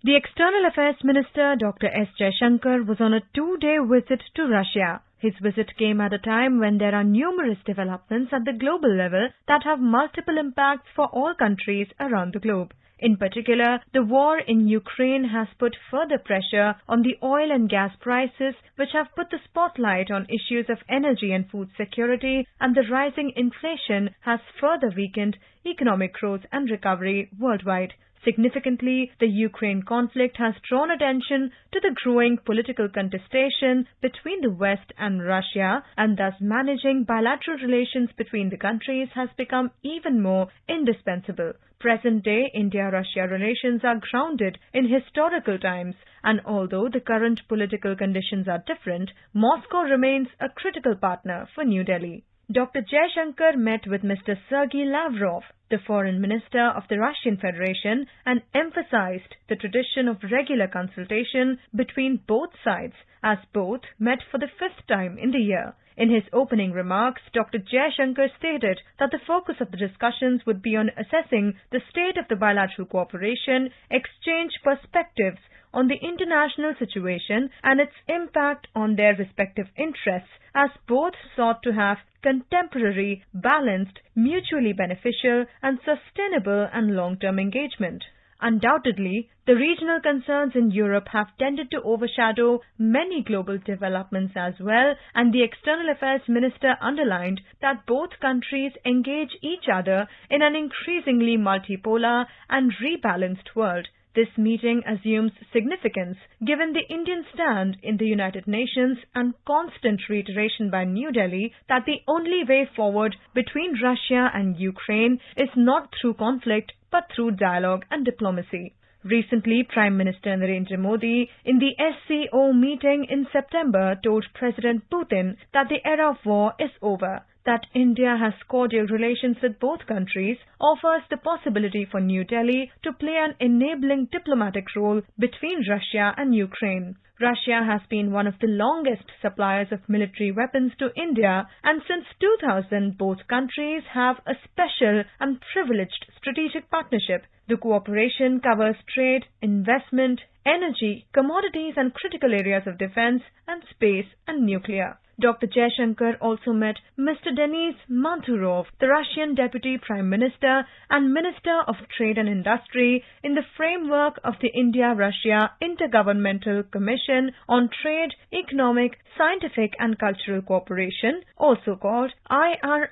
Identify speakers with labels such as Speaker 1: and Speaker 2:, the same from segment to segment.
Speaker 1: The External Affairs Minister Dr. S. Jaishankar was on a two-day visit to Russia. His visit came at a time when there are numerous developments at the global level that have multiple impacts for all countries around the globe. In particular, the war in Ukraine has put further pressure on the oil and gas prices, which have put the spotlight on issues of energy and food security, and the rising inflation has further weakened economic growth and recovery worldwide. Significantly, the Ukraine conflict has drawn attention to the growing political contestation between the West and Russia, and thus managing bilateral relations between the countries has become even more indispensable. Present-day India-Russia relations are grounded in historical times, and although the current political conditions are different, Moscow remains a critical partner for New Delhi. Dr. Jaishankar met with Mr. Sergei Lavrov, the Foreign Minister of the Russian Federation, and emphasized the tradition of regular consultation between both sides, as both met for the fifth time in the year. In his opening remarks, Dr. Jaishankar stated that the focus of the discussions would be on assessing the state of the bilateral cooperation, exchange perspectives on the international situation and its impact on their respective interests, as both sought to have contemporary, balanced, mutually beneficial and sustainable and long-term engagement. Undoubtedly, the regional concerns in Europe have tended to overshadow many global developments as well, and the External Affairs Minister underlined that both countries engage each other in an increasingly multipolar and rebalanced world. This meeting assumes significance given the Indian stand in the United Nations and constant reiteration by New Delhi that the only way forward between Russia and Ukraine is not through conflict but through dialogue and diplomacy. Recently, Prime Minister Narendra Modi in the SCO meeting in September told President Putin that the era of war is over. That India has cordial relations with both countries offers the possibility for New Delhi to play an enabling diplomatic role between Russia and Ukraine. Russia has been one of the longest suppliers of military weapons to India, and since 2000 both countries have a special and privileged strategic partnership. The cooperation covers trade, investment, energy, commodities and critical areas of defense and space and nuclear. Dr. Jaishankar also met Mr. Denis Manturov, the Russian Deputy Prime Minister and Minister of Trade and Industry, in the framework of the India-Russia Intergovernmental Commission on Trade, Economic, Scientific and Cultural Cooperation, also called IRIGC-TEC.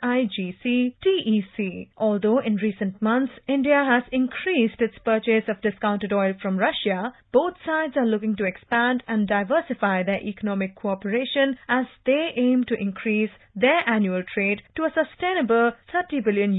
Speaker 1: Although in recent months India has increased its purchase of discounted oil from Russia, both sides are looking to expand and diversify their economic cooperation as they aim to increase their annual trade to a sustainable $30 billion,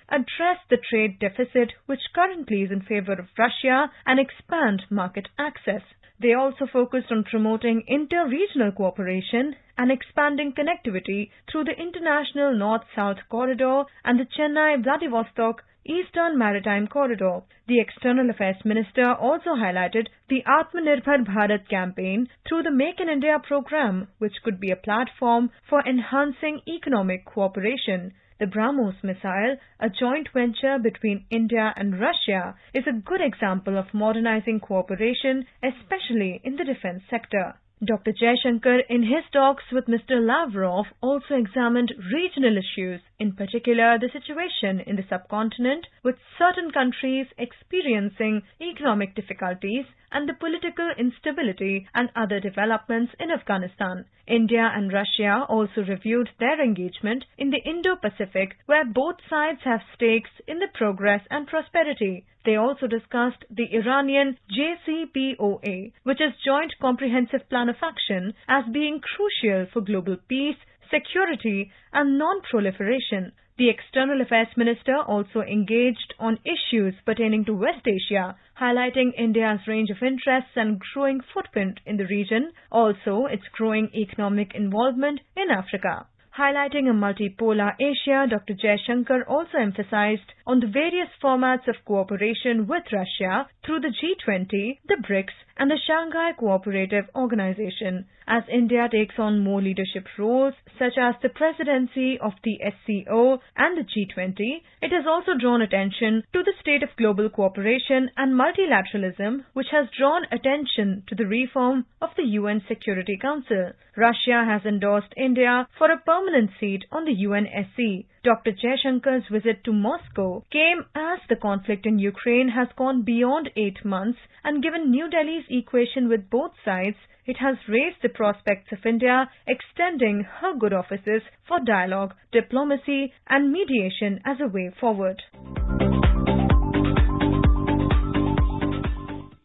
Speaker 1: address the trade deficit which currently is in favor of Russia, and expand market access. They also focused on promoting inter-regional cooperation and expanding connectivity through the International North-South Corridor and the Chennai-Vladivostok Eastern Maritime Corridor. The External Affairs Minister also highlighted the Atmanirbhar Bharat campaign through the Make in India program, which could be a platform for enhancing economic cooperation. The BrahMos missile, a joint venture between India and Russia, is a good example of modernizing cooperation, especially in the defense sector. Dr. Jaishankar, in his talks with Mr. Lavrov, also examined regional issues, in particular the situation in the subcontinent, with certain countries experiencing economic difficulties and the political instability and other developments in Afghanistan. India and Russia also reviewed their engagement in the Indo-Pacific, where both sides have stakes in the progress and prosperity. They also discussed the Iranian JCPOA, which is Joint Comprehensive Plan of Action, as being crucial for global peace, security and non-proliferation. The External Affairs Minister also engaged on issues pertaining to West Asia, highlighting India's range of interests and growing footprint in the region, also its growing economic involvement in Africa. Highlighting a multipolar Asia, Dr. Jaishankar also emphasized on the various formats of cooperation with Russia through the G20, the BRICS, and the Shanghai Cooperative Organization. As India takes on more leadership roles, such as the presidency of the SCO and the G20, it has also drawn attention to the state of global cooperation and multilateralism, which has drawn attention to the reform of the UN Security Council. Russia has endorsed India for a permanent seat on the UNSC. Dr. Jaishankar's visit to Moscow came as the conflict in Ukraine has gone beyond 8 months, and given New Delhi's equation with both sides, it has raised the prospects of India extending her good offices for dialogue, diplomacy and mediation as a way forward.